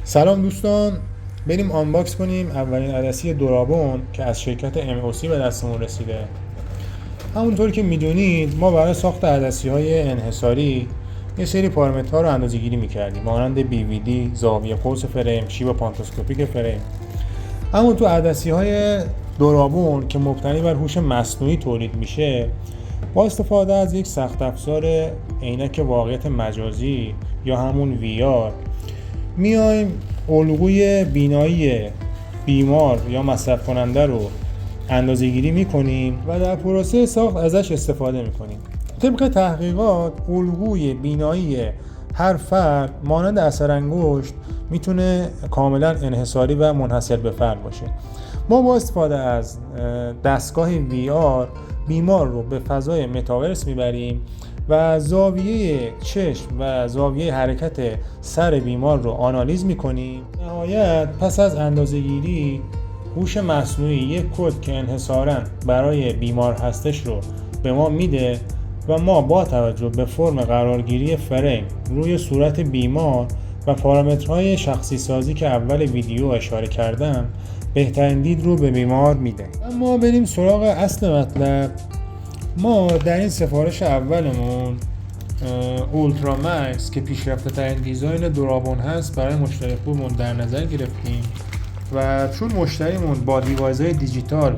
سلام دوستان، بریم آنباکس کنیم اولین عدسی دورابون که از شرکت MOC به دستمون رسیده. همونطور که میدونید ما برای ساخت عدسی های انحصاری یه سری پارامترها رو اندازه گیری میکردیم، مانند BVD، زاویه قوس فریم، شیب پانتوسکوپیک فریم. اما تو عدسی های دورابون که مبتنی بر هوش مصنوعی تولید میشه، با استفاده از یک سخت افزار عینک واقعیت مجازی یا همون VR میایم الگوی بینایی بیمار یا مصرف کننده رو اندازه گیری میکنیم و در پروسه ساخت ازش استفاده میکنیم. طبق تحقیقات الگوی بینایی هر فرد مانند اثر انگشت میتونه کاملا انحصاری و منحصر به فرد باشه. ما با استفاده از دستگاه VR بیمار رو به فضای متاورس میبریم و زاویه چشم و زاویه حرکت سر بیمار رو آنالیز میکنیم. نهایت پس از اندازه‌گیری هوش مصنوعی یک کد که انحصاراً برای بیمار هستش رو به ما میده و ما با توجه به فرم قرارگیری فریم روی صورت بیمار و پارامترهای شخصی سازی که اول ویدیو اشاره کردم بهترین دید رو به بیمار میده. اما بریم سراغ اصل مطلب. ما در این سفارش اولمون اولترا مکس که پیشرفته ترین دیزاین دورابون هست برای مشتری خوبمون در نظر گرفتیم و چون مشتریمون با دیوایزهای دیجیتال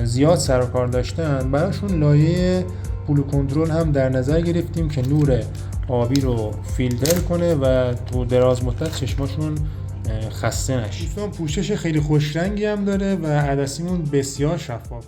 زیاد سر و کار داشتن براشون لایه بلو کنترل هم در نظر گرفتیم که نور آبی رو فیلتر کنه و تو دراز مدت چشماشون خسته نشه. دوستان پوشش خیلی خوش رنگی هم داره و عدسیمون بسیار شفاف.